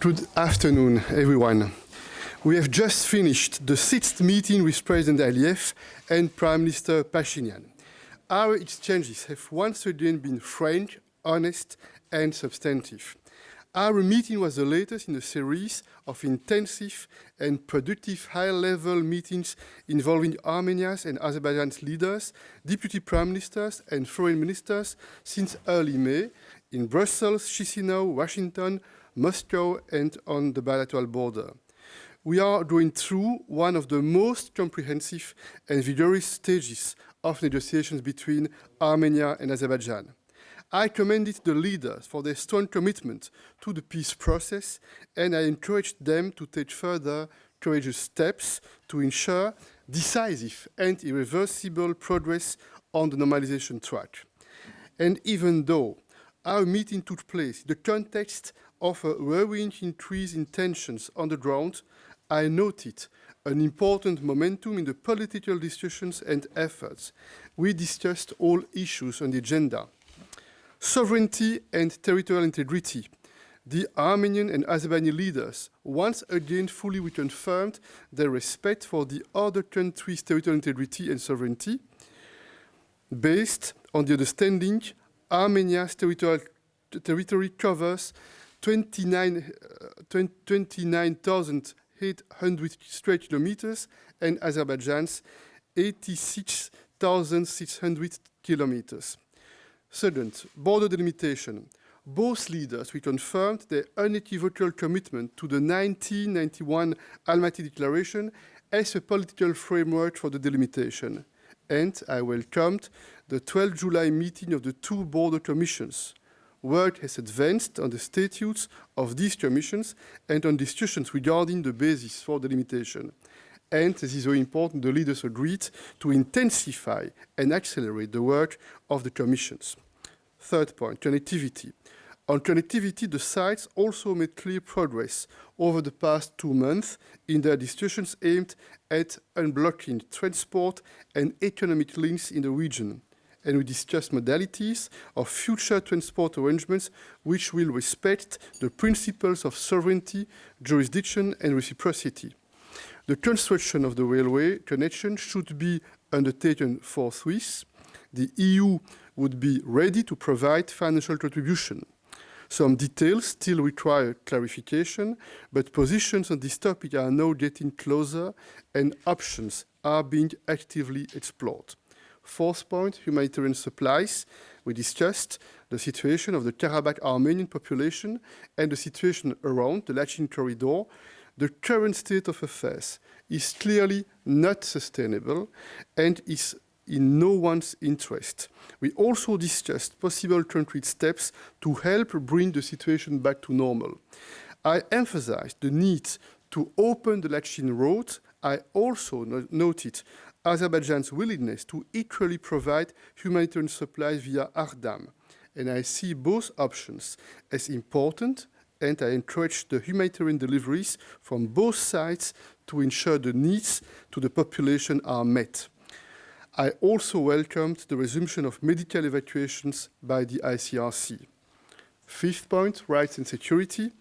Good afternoon, everyone. We have just finished the 6th meeting with President Aliyev and Prime Minister Pashinyan. Our exchanges have once again been frank, honest, and substantive. Our meeting was the latest in a series of intensive and productive high-level meetings involving Armenia's and Azerbaijan's leaders, deputy prime ministers, and foreign ministers since early May in Brussels, Chisinau, Washington, Moscow, and on the bilateral border. We are going through one of the most comprehensive and vigorous stages of negotiations between Armenia and Azerbaijan. I commended the leaders for their strong commitment to the peace process, and I encouraged them to take further courageous steps to ensure decisive and irreversible progress on the normalization track. And even though our meeting took place in the context of a worrying increase in tensions on the ground, I noted an important momentum in the political discussions and efforts. We discussed all issues on the agenda. Sovereignty and territorial integrity. The Armenian and Azerbaijani leaders once again fully reconfirmed their respect for the other country's territorial integrity and sovereignty, based on the understanding Armenia's territory covers 29,800 square kilometers and Azerbaijan's 86,600 kilometers. Second, border delimitation. Both leaders reconfirmed their unequivocal commitment to the 1991 Almaty Declaration as a political framework for the delimitation. And I welcomed the 12 July meeting of the two border commissions. Work has advanced on the statutes of these commissions and on discussions regarding the basis for delimitation. And, this is very important, the leaders agreed to intensify and accelerate the work of the commissions. Third point, connectivity. On connectivity, the sides also made clear progress over the past 2 months in their discussions aimed at unblocking transport and economic links in the region. And we discussed modalities of future transport arrangements which will respect the principles of sovereignty, jurisdiction, and reciprocity. The construction of the railway connection should be undertaken forthwith. The EU would be ready to provide financial contribution. Some details still require clarification, but positions on this topic are now getting closer and options are being actively explored. Fourth point, humanitarian supplies. We discussed the situation of the Karabakh Armenian population and the situation around the Lachin corridor. The current state of affairs is clearly not sustainable and is in no one's interest. We also discussed possible concrete steps to help bring the situation back to normal. I emphasized the need to open the Lachin road. I also noted Azerbaijan's willingness to equally provide humanitarian supplies via Ardam. And I see both options as important, and I encourage the humanitarian deliveries from both sides to ensure the needs to the population are met. I also welcomed the resumption of medical evacuations by the ICRC. Fifth point, rights and security.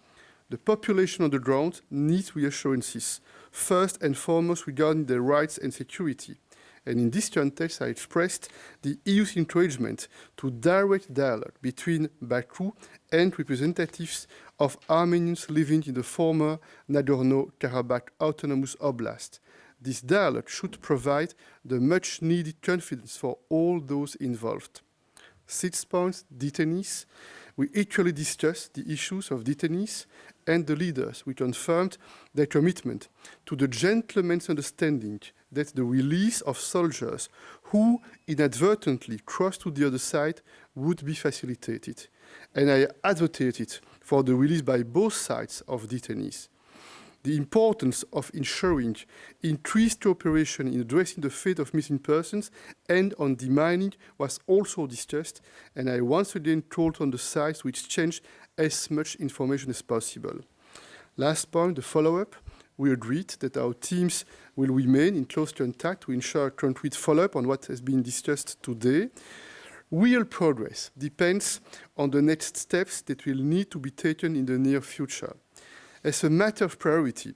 The population on the ground needs reassurances, first and foremost regarding their rights and security. And in this context, I expressed the EU's encouragement to direct dialogue between Baku and representatives of Armenians living in the former Nagorno-Karabakh Autonomous Oblast. This dialogue should provide the much-needed confidence for all those involved. Sixth point, detainees. We equally discussed the issues of detainees, and the leaders confirmed their commitment to the gentleman's understanding that the release of soldiers who inadvertently crossed to the other side would be facilitated. And I advocated for the release by both sides of detainees. The importance of ensuring increased cooperation in addressing the fate of missing persons and on demining was also discussed, and I once again called on the sides to exchange as much information as possible. Last point, the follow-up. We agreed that our teams will remain in close contact to ensure concrete follow-up on what has been discussed today. Real progress depends on the next steps that will need to be taken in the near future. As a matter of priority,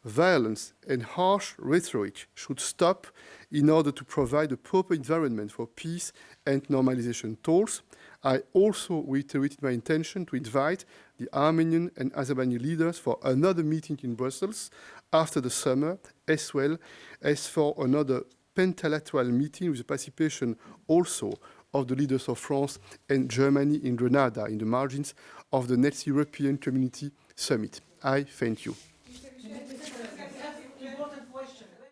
violence and harsh rhetoric should stop in order to provide a proper environment for peace and normalization talks. I also reiterated my intention to invite the Armenian and Azerbaijani leaders for another meeting in Brussels after the summer, as well as for another pentalateral meeting with the participation also of the leaders of France and Germany in Grenada, in the margins of the next European Community Summit. I thank you.